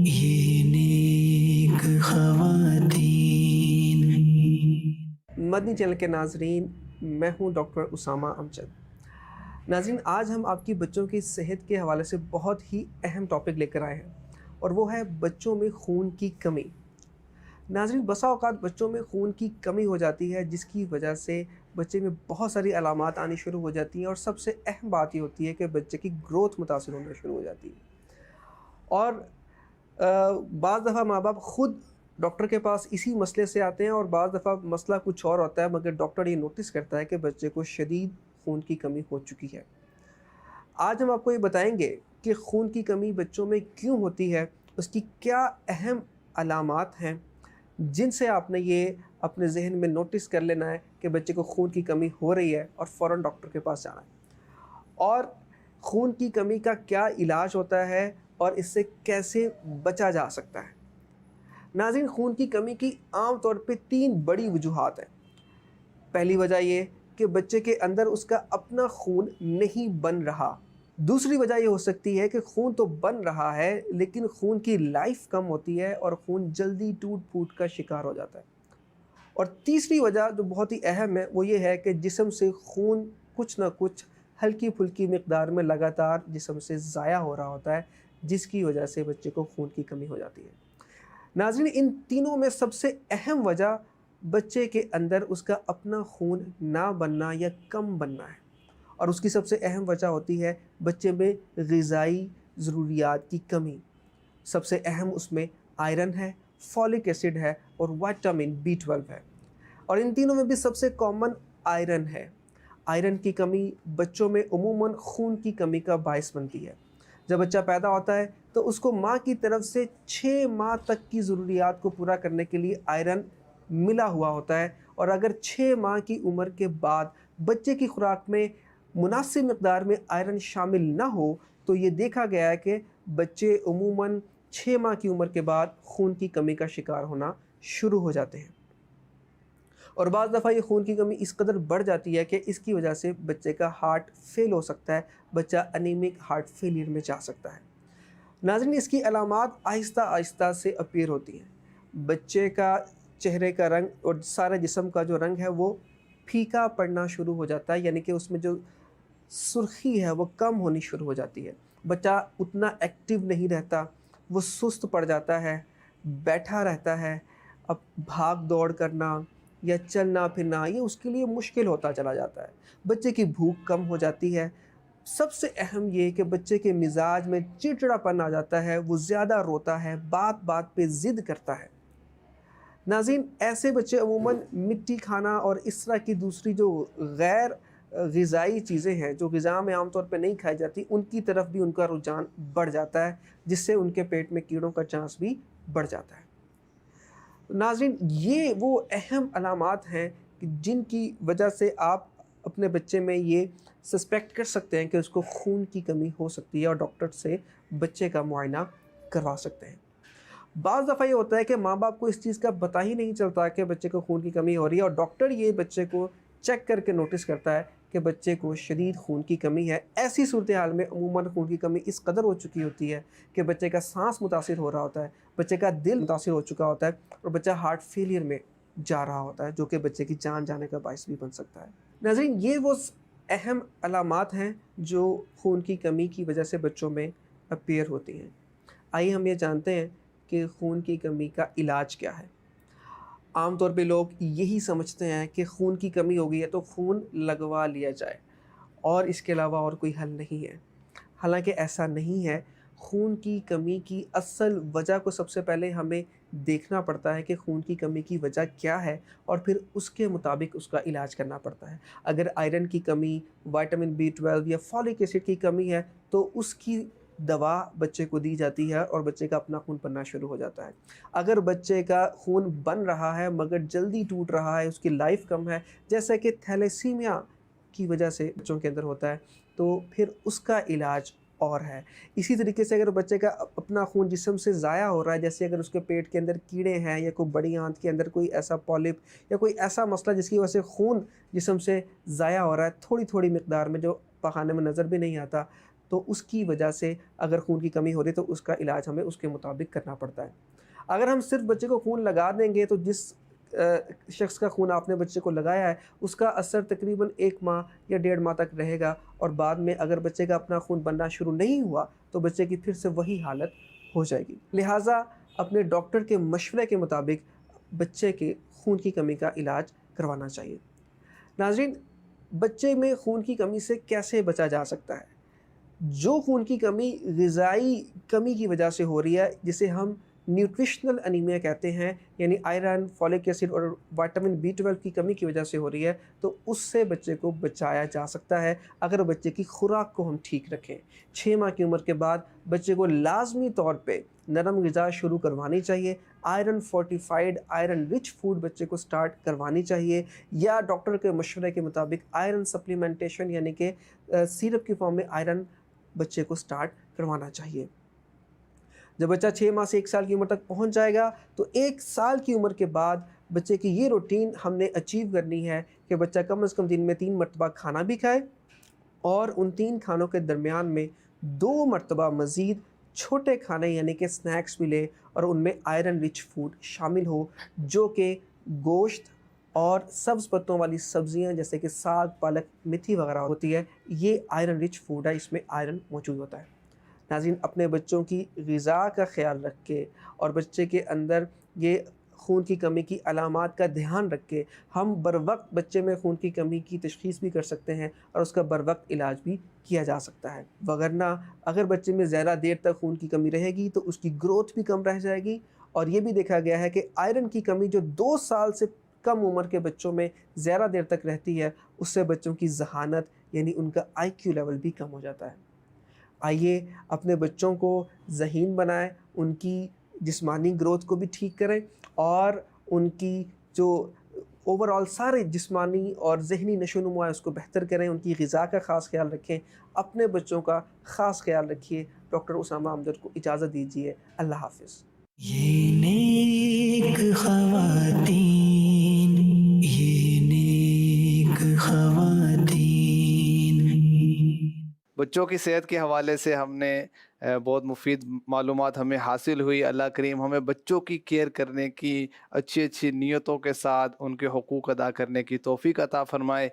یہ نیک خواتین۔ مدنی چینل کے ناظرین، میں ہوں ڈاکٹر اسامہ امجد۔ ناظرین، آج ہم آپ کی بچوں کی صحت کے حوالے سے بہت ہی اہم ٹاپک لے کر آئے ہیں، اور وہ ہے بچوں میں خون کی کمی۔ ناظرین، بسا اوقات بچوں میں خون کی کمی ہو جاتی ہے، جس کی وجہ سے بچے میں بہت ساری علامات آنی شروع ہو جاتی ہیں، اور سب سے اہم بات یہ ہوتی ہے کہ بچے کی گروتھ متاثر ہونا شروع ہو جاتی ہے۔ اور بعض دفعہ ماں باپ خود ڈاکٹر کے پاس اسی مسئلے سے آتے ہیں، اور بعض دفعہ مسئلہ کچھ اور ہوتا ہے، مگر ڈاکٹر یہ نوٹس کرتا ہے کہ بچے کو شدید خون کی کمی ہو چکی ہے۔ آج ہم آپ کو یہ بتائیں گے کہ خون کی کمی بچوں میں کیوں ہوتی ہے، اس کی کیا اہم علامات ہیں جن سے آپ نے یہ اپنے ذہن میں نوٹس کر لینا ہے کہ بچے کو خون کی کمی ہو رہی ہے اور فوراً ڈاکٹر کے پاس جانا ہے، اور خون کی کمی کا کیا علاج ہوتا ہے اور اس سے کیسے بچا جا سکتا ہے۔ ناظرین، خون کی کمی کی عام طور پہ 3 بڑی وجوہات ہیں۔ پہلی وجہ یہ کہ بچے کے اندر اس کا اپنا خون نہیں بن رہا۔ دوسری وجہ یہ ہو سکتی ہے کہ خون تو بن رہا ہے لیکن خون کی لائف کم ہوتی ہے اور خون جلدی ٹوٹ پھوٹ کا شکار ہو جاتا ہے۔ اور تیسری وجہ جو بہت ہی اہم ہے وہ یہ ہے کہ جسم سے خون کچھ نہ کچھ ہلکی پھلکی مقدار میں لگاتار جسم سے ضائع ہو رہا ہوتا ہے، جس کی وجہ سے بچے کو خون کی کمی ہو جاتی ہے۔ ناظرین، ان تینوں میں سب سے اہم وجہ بچے کے اندر اس کا اپنا خون نہ بننا یا کم بننا ہے، اور اس کی سب سے اہم وجہ ہوتی ہے بچے میں غذائی ضروریات کی کمی۔ سب سے اہم اس میں آئرن ہے، فولک ایسڈ ہے اور وائٹامن B12 ہے، اور ان تینوں میں بھی سب سے کامن آئرن ہے۔ آئرن کی کمی بچوں میں عموماً خون کی کمی کا باعث بنتی ہے۔ جب بچہ پیدا ہوتا ہے تو اس کو ماں کی طرف سے 6 ماہ تک کی ضروریات کو پورا کرنے کے لیے آئرن ملا ہوا ہوتا ہے، اور اگر 6 ماہ کی عمر کے بعد بچے کی خوراک میں مناسب مقدار میں آئرن شامل نہ ہو تو یہ دیکھا گیا ہے کہ بچے عموماً 6 ماہ کی عمر کے بعد خون کی کمی کا شکار ہونا شروع ہو جاتے ہیں، اور بعض دفعہ یہ خون کی کمی اس قدر بڑھ جاتی ہے کہ اس کی وجہ سے بچے کا ہارٹ فیل ہو سکتا ہے، بچہ انیمک ہارٹ فیلئر میں جا سکتا ہے۔ ناظرین، اس کی علامات آہستہ آہستہ سے اپیئر ہوتی ہیں۔ بچے کا چہرے کا رنگ اور سارے جسم کا جو رنگ ہے وہ پھیکا پڑنا شروع ہو جاتا ہے، یعنی کہ اس میں جو سرخی ہے وہ کم ہونی شروع ہو جاتی ہے۔ بچہ اتنا ایکٹیو نہیں رہتا، وہ سست پڑ جاتا ہے، بیٹھا رہتا ہے، اب بھاگ دوڑ کرنا یا چلنا پھرنا یہ اس کے لیے مشکل ہوتا چلا جاتا ہے۔ بچے کی بھوک کم ہو جاتی ہے۔ سب سے اہم یہ کہ بچے کے مزاج میں چڑچڑاپن آ جاتا ہے، وہ زیادہ روتا ہے، بات بات پہ ضد کرتا ہے۔ ناظرین، ایسے بچے عموماً مٹی کھانا اور اس طرح کی دوسری جو غیر غذائی چیزیں ہیں جو غذا میں عام طور پہ نہیں کھائی جاتی ان کی طرف بھی ان کا رجحان بڑھ جاتا ہے، جس سے ان کے پیٹ میں کیڑوں کا چانس بھی بڑھ جاتا ہے۔ ناظرین، یہ وہ اہم علامات ہیں کہ جن کی وجہ سے آپ اپنے بچے میں یہ سسپیکٹ کر سکتے ہیں کہ اس کو خون کی کمی ہو سکتی ہے، اور ڈاکٹر سے بچے کا معائنہ کروا سکتے ہیں۔ بعض دفعہ یہ ہوتا ہے کہ ماں باپ کو اس چیز کا پتہ ہی نہیں چلتا کہ بچے کو خون کی کمی ہو رہی ہے، اور ڈاکٹر یہ بچے کو چیک کر کے نوٹس کرتا ہے کہ بچے کو شدید خون کی کمی ہے۔ ایسی صورتحال میں عموماً خون کی کمی اس قدر ہو چکی ہوتی ہے کہ بچے کا سانس متاثر ہو رہا ہوتا ہے، بچے کا دل متاثر ہو چکا ہوتا ہے، اور بچہ ہارٹ فیلئر میں جا رہا ہوتا ہے، جو کہ بچے کی جان جانے کا باعث بھی بن سکتا ہے۔ ناظرین، یہ وہ اہم علامات ہیں جو خون کی کمی کی وجہ سے بچوں میں اپیئر ہوتی ہیں۔ آئیے ہم یہ جانتے ہیں کہ خون کی کمی کا علاج کیا ہے۔ عام طور پہ لوگ یہی سمجھتے ہیں کہ خون کی کمی ہو گئی ہے تو خون لگوا لیا جائے، اور اس کے علاوہ اور کوئی حل نہیں ہے۔ حالانکہ ایسا نہیں ہے۔ خون کی کمی کی اصل وجہ کو سب سے پہلے ہمیں دیکھنا پڑتا ہے کہ خون کی کمی کی وجہ کیا ہے، اور پھر اس کے مطابق اس کا علاج کرنا پڑتا ہے۔ اگر آئرن کی کمی، وائٹامن B12 یا فولک ایسڈ کی کمی ہے تو اس کی دوا بچے کو دی جاتی ہے اور بچے کا اپنا خون بننا شروع ہو جاتا ہے۔ اگر بچے کا خون بن رہا ہے مگر جلدی ٹوٹ رہا ہے، اس کی لائف کم ہے، جیسے کہ تھیلیسیمیا کی وجہ سے بچوں کے اندر ہوتا ہے، تو پھر اس کا علاج اور ہے۔ اسی طریقے سے اگر بچے کا اپنا خون جسم سے ضائع ہو رہا ہے، جیسے اگر اس کے پیٹ کے اندر کیڑے ہیں یا کوئی بڑی آنت کے اندر کوئی ایسا پالپ یا کوئی ایسا مسئلہ جس کی وجہ سے خون جسم سے ضائع ہو رہا ہے تھوڑی تھوڑی مقدار میں جو پخانے میں نظر بھی نہیں آتا، تو اس کی وجہ سے اگر خون کی کمی ہو رہی ہے تو اس کا علاج ہمیں اس کے مطابق کرنا پڑتا ہے۔ اگر ہم صرف بچے کو خون لگا دیں گے تو جس شخص کا خون آپ نے بچے کو لگایا ہے اس کا اثر تقریباً 1 ماہ یا 1.5 ماہ تک رہے گا، اور بعد میں اگر بچے کا اپنا خون بننا شروع نہیں ہوا تو بچے کی پھر سے وہی حالت ہو جائے گی۔ لہٰذا اپنے ڈاکٹر کے مشورے کے مطابق بچے کے خون کی کمی کا علاج کروانا چاہیے۔ ناظرین، بچے میں خون کی کمی سے کیسے بچا جا سکتا ہے؟ جو خون کی کمی غذائی کمی کی وجہ سے ہو رہی ہے، جسے ہم نیوٹریشنل انیمیا کہتے ہیں، یعنی آئرن، فولک ایسڈ اور وٹامن B12 کی کمی کی وجہ سے ہو رہی ہے، تو اس سے بچے کو بچایا جا سکتا ہے اگر بچے کی خوراک کو ہم ٹھیک رکھیں۔ 6 ماہ کی عمر کے بعد بچے کو لازمی طور پہ نرم غذا شروع کروانی چاہیے، iron fortified, iron rich food بچے کو سٹارٹ کروانی چاہیے، یا ڈاکٹر کے مشورے کے مطابق آئرن سپلیمنٹیشن یعنی کہ سیرپ کی فارم میں آئرن بچے کو سٹارٹ کروانا چاہیے۔ جب بچہ 6 ماہ سے 1 سال کی عمر تک پہنچ جائے گا تو 1 سال کی عمر کے بعد بچے کی یہ روٹین ہم نے اچیو کرنی ہے کہ بچہ کم از کم دن میں 3 مرتبہ کھانا بھی کھائے، اور ان 3 کھانوں کے درمیان میں 2 مرتبہ مزید چھوٹے کھانے یعنی کہ سنیکس بھی لے، اور ان میں آئرن رچ فوڈ شامل ہو، جو کہ گوشت اور سبز پتوں والی سبزیاں جیسے کہ ساگ، پالک، میتھی وغیرہ ہوتی ہے، یہ آئرن رچ فوڈ ہے، اس میں آئرن موجود ہوتا ہے۔ ناظرین، اپنے بچوں کی غذا کا خیال رکھ کے اور بچے کے اندر یہ خون کی کمی کی علامات کا دھیان رکھ کے ہم بروقت بچے میں خون کی کمی کی تشخیص بھی کر سکتے ہیں اور اس کا بروقت علاج بھی کیا جا سکتا ہے۔ وگرنہ اگر بچے میں زیادہ دیر تک خون کی کمی رہے گی تو اس کی گروتھ بھی کم رہ جائے گی، اور یہ بھی دیکھا گیا ہے کہ آئرن کی کمی جو 2 سال سے کم عمر کے بچوں میں زیادہ دیر تک رہتی ہے، اس سے بچوں کی ذہانت یعنی ان کا IQ لیول بھی کم ہو جاتا ہے۔ آئیے اپنے بچوں کو ذہین بنائیں، ان کی جسمانی گروتھ کو بھی ٹھیک کریں، اور ان کی جو اوور آل سارے جسمانی اور ذہنی نشو و نما ہے اس کو بہتر کریں، ان کی غذا کا خاص خیال رکھیں، اپنے بچوں کا خاص خیال رکھیے۔ ڈاکٹر اسامہ امجد کو اجازت دیجیے، اللہ حافظ۔ یہ نیک خواتین، یہ نیک خواتین۔ بچوں کی صحت کے حوالے سے ہم نے بہت مفید معلومات ہمیں حاصل ہوئی۔ اللہ کریم ہمیں بچوں کی کیئر کرنے کی اچھی نیتوں کے ساتھ ان کے حقوق ادا کرنے کی توفیق عطا فرمائے۔